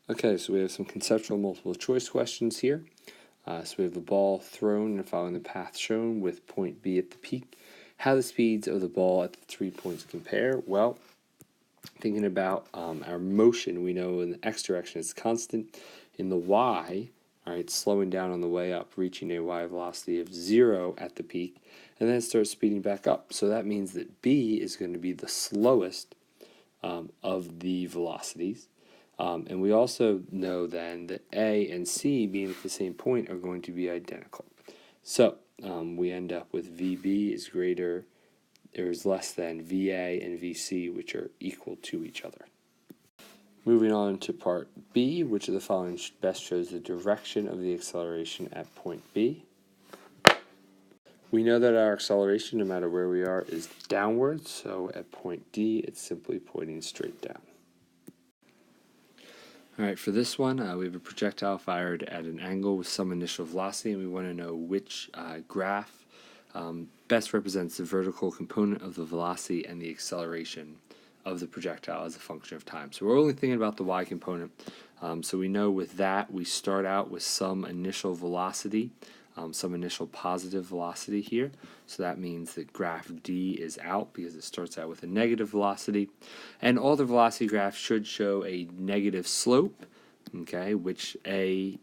Okay, so we have some conceptual multiple choice questions here. So we have a ball thrown and following the path shown with point B at the peak. How the speeds of the ball at the 3 points compare? Well, thinking about our motion, we know in the x direction it's constant. In the y, all right, slowing down on the way up, reaching a y velocity of 0 at the peak, and then it starts speeding back up. So that means that B is going to be the slowest of the velocities. And we also know then that A and C, being at the same point, are going to be identical. So we end up with VB is greater or is less than VA and VC, which are equal to each other. Moving on to part B, which of the following best shows the direction of the acceleration at point B? We know that our acceleration, no matter where we are, is downwards, so at point D, it's simply pointing straight down. All right, for this one, we have a projectile fired at an angle with some initial velocity, and we want to know which graph best represents the vertical component of the velocity and the acceleration of the projectile as a function of time. So we're only thinking about the y component. So we know with that, we start out with some initial velocity, some initial positive velocity here. So that means that graph D is out because it starts out with a negative velocity. And all the velocity graphs should show a negative slope, okay, which A,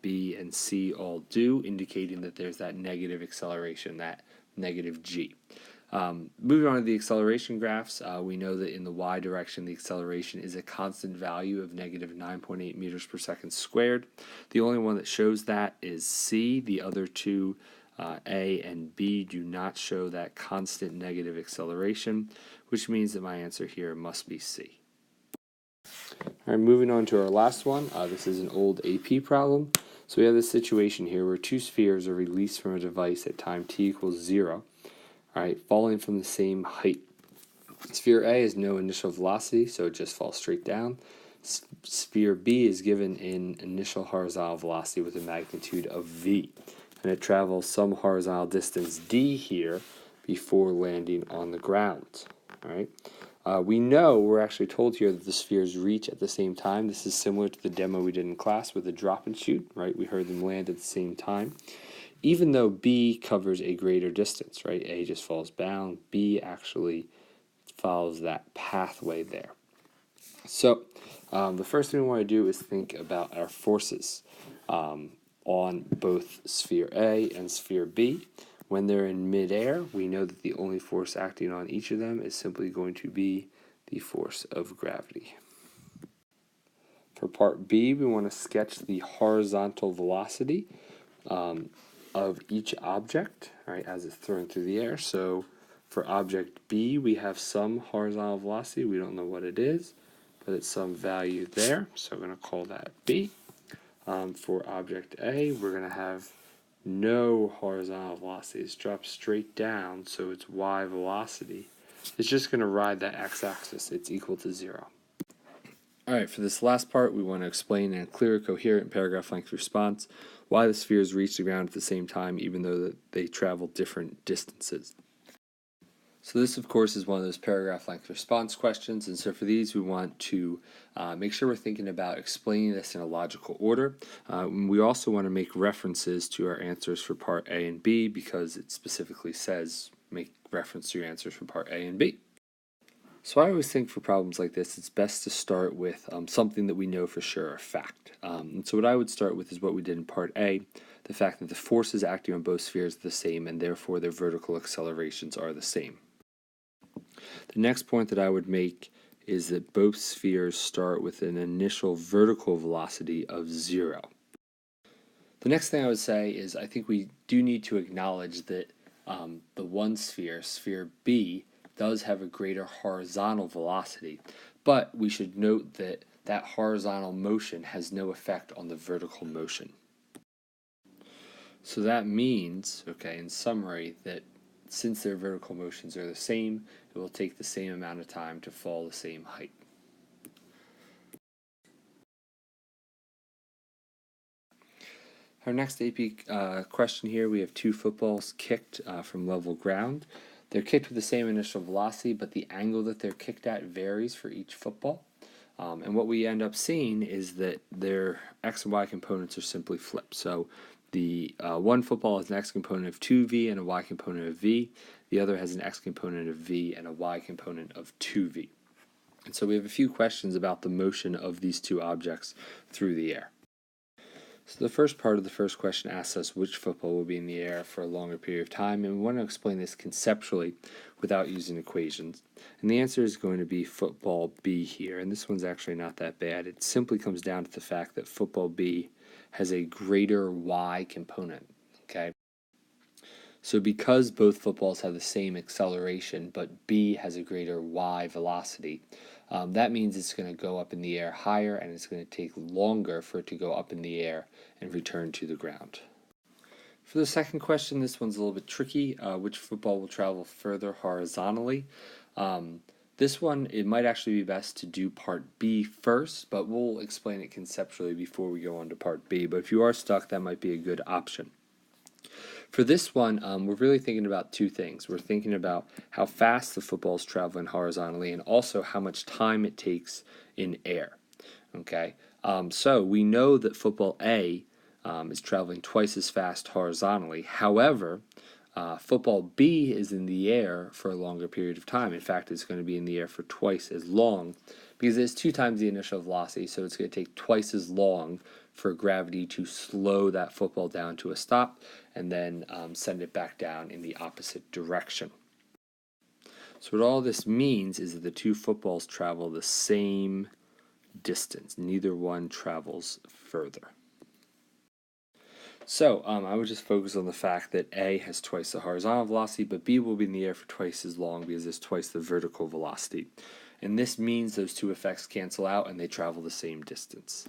B, and C all do, indicating that there's that negative acceleration, that negative g. Moving on to the acceleration graphs, we know that in the y direction the acceleration is a constant value of negative 9.8 meters per second squared. The only one that shows that is C. The other two, A and B, do not show that constant negative acceleration, which means that my answer here must be C. All right, moving on to our last one. This is an old AP problem. So we have this situation here where two spheres are released from a device at time t equals 0. All right, falling from the same height. Sphere A has no initial velocity, so it just falls straight down. Sphere B is given an initial horizontal velocity with a magnitude of v, and it travels some horizontal distance d here before landing on the ground. All right. We know, we're actually told here that the spheres reach at the same time. This is similar to the demo we did in class with the drop and shoot, right? We heard them land at the same time. Even though B covers a greater distance, right? A just falls down, B actually follows that pathway there. So the first thing we want to do is think about our forces on both sphere A and sphere B. When they're in midair, we know that the only force acting on each of them is simply going to be the force of gravity. For part B, we want to sketch the horizontal velocity of each object, right, as it's thrown through the air. So for object B, we have some horizontal velocity. We don't know what it is, but it's some value there. So we're going to call that B. For object A, we're going to have no horizontal velocity. It's dropped straight down, so its y velocity is just going to ride that x-axis. It's equal to 0. All right, for this last part, we want to explain in a clear, coherent paragraph-length response why the spheres reach the ground at the same time, even though they travel different distances. So this, of course, is one of those paragraph-length response questions, and so for these, we want to make sure we're thinking about explaining this in a logical order. We also want to make references to our answers for part A and B because it specifically says make reference to your answers for part A and B. So I always think for problems like this, it's best to start with something that we know for sure, a fact. And so what I would start with is what we did in part A, the fact that the forces acting on both spheres are the same and therefore their vertical accelerations are the same. The next point that I would make is that both spheres start with an initial vertical velocity of 0. The next thing I would say is I think we do need to acknowledge that the one sphere, sphere B, does have a greater horizontal velocity, but we should note that that horizontal motion has no effect on the vertical motion. So that means, okay, in summary, that since their vertical motions are the same, it will take the same amount of time to fall the same height. Our next AP question here, we have two footballs kicked from level ground. They're kicked with the same initial velocity, but the angle that they're kicked at varies for each football. And what we end up seeing is that their x and y components are simply flipped. So the one football has an x component of 2v and a y component of v. The other has an x component of v and a y component of 2v. And so we have a few questions about the motion of these two objects through the air. So the first part of the first question asks us which football will be in the air for a longer period of time, and we want to explain this conceptually without using equations. And the answer is going to be football B here, and this one's actually not that bad. It simply comes down to the fact that football B has a greater y component, okay? So because both footballs have the same acceleration, but B has a greater y velocity, that means it's going to go up in the air higher, and it's going to take longer for it to go up in the air and return to the ground. For the second question, this one's a little bit tricky. Which football will travel further horizontally? This one, it might actually be best to do part B first, but we'll explain it conceptually before we go on to part B. But if you are stuck, that might be a good option. For this one, we're really thinking about two things. We're thinking about how fast the football is traveling horizontally and also how much time it takes in air. Okay, so we know that football A is traveling twice as fast horizontally. However, football B is in the air for a longer period of time. In fact, it's going to be in the air for twice as long because it's 2 times the initial velocity, so it's going to take twice as long for gravity to slow that football down to a stop and then send it back down in the opposite direction. So what all this means is that the two footballs travel the same distance. Neither one travels further. So I would just focus on the fact that A has twice the horizontal velocity, but B will be in the air for twice as long because it's twice the vertical velocity. And this means those two effects cancel out and they travel the same distance.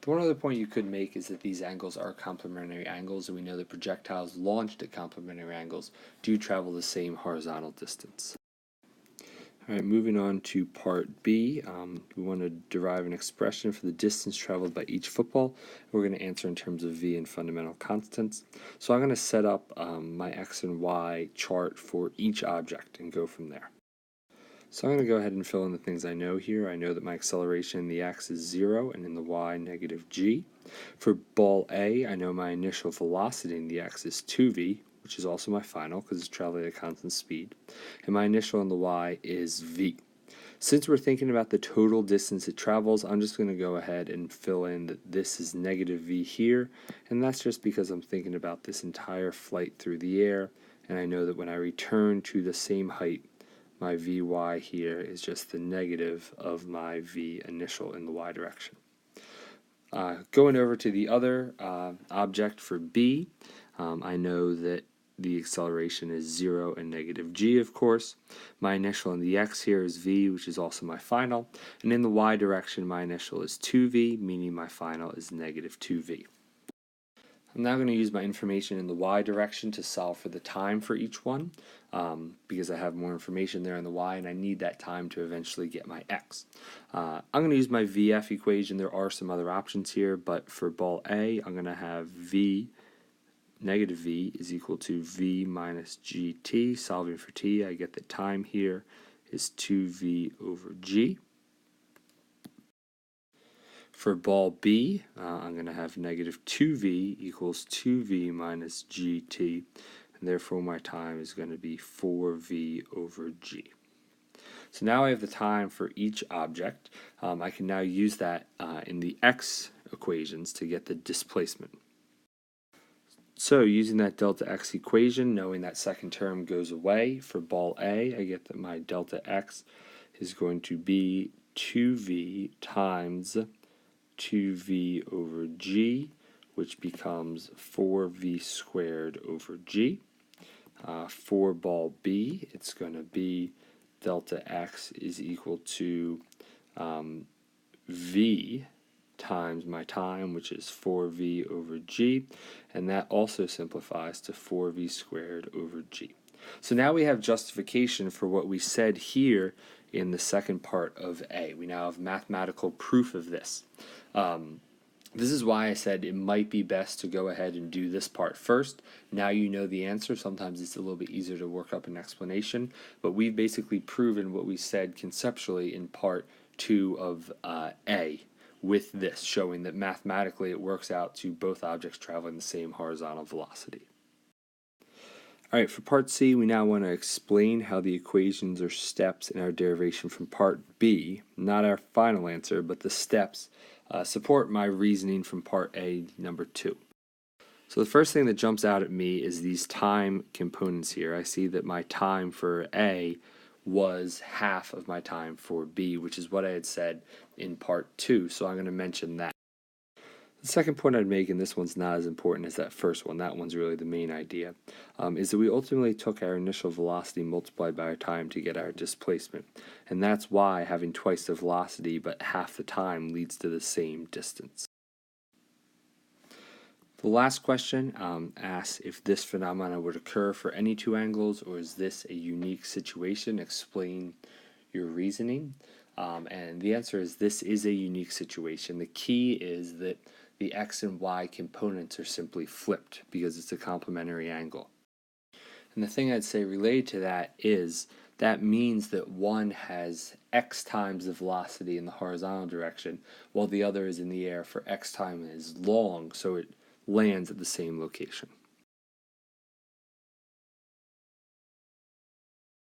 The one other point you could make is that these angles are complementary angles, and we know that projectiles launched at complementary angles do travel the same horizontal distance. All right, moving on to part B, we want to derive an expression for the distance traveled by each football. We're going to answer in terms of V and fundamental constants. So I'm going to set up my X and Y chart for each object and go from there. So I'm going to go ahead and fill in the things I know here. I know that my acceleration in the X is 0 and in the Y negative g. For ball A, I know my initial velocity in the X is 2v, which is also my final because it's traveling at a constant speed. And my initial in the Y is v. Since we're thinking about the total distance it travels, I'm just going to go ahead and fill in that this is negative v here, and that's just because I'm thinking about this entire flight through the air, and I know that when I return to the same height, my Vy here is just the negative of my V initial in the Y direction. Going over to the other object for B, I know that the acceleration is 0 and negative g, of course. My initial in the X here is V, which is also my final. And in the Y direction, my initial is 2V, meaning my final is negative 2V. I'm now going to use my information in the Y direction to solve for the time for each one because I have more information there in the Y and I need that time to eventually get my X. I'm going to use my VF equation. There are some other options here, but for ball A, I'm going to have V, negative V is equal to V minus GT. Solving for T, I get that time here is 2V over G. For ball B, I'm going to have negative 2v equals 2v minus gt, and therefore my time is going to be 4v over g. So now I have the time for each object. I can now use that in the x equations to get the displacement. So using that delta x equation, knowing that second term goes away, for ball A, I get that my delta x is going to be 2v times 2v over g, which becomes 4v squared over g. For ball B, it's going to be delta x is equal to v times my time, which is 4v over g, and that also simplifies to 4v squared over g. So now we have justification for what we said here in the second part of A. We now have mathematical proof of this. This is why I said it might be best to go ahead and do this part first. Now you know the answer. Sometimes it's a little bit easier to work up an explanation, but we've basically proven what we said conceptually in part 2 of A with this, showing that mathematically it works out to both objects traveling the same horizontal velocity. All right, for part C, we now want to explain how the equations or steps in our derivation from part B, not our final answer, but the steps, support my reasoning from part A, number 2. So the first thing that jumps out at me is these time components here. I see that my time for A was half of my time for B, which is what I had said in part 2, so I'm going to mention that. The second point I'd make, and this one's not as important as that first one, that one's really the main idea, is that we ultimately took our initial velocity multiplied by our time to get our displacement. And that's why having twice the velocity but half the time leads to the same distance. The last question asks if this phenomenon would occur for any two angles, or is this a unique situation? Explain your reasoning. And the answer is this is a unique situation. The key is that the x and y components are simply flipped because it's a complementary angle. And the thing I'd say related to that is that means that one has x times the velocity in the horizontal direction, while the other is in the air for x time as long, so it lands at the same location.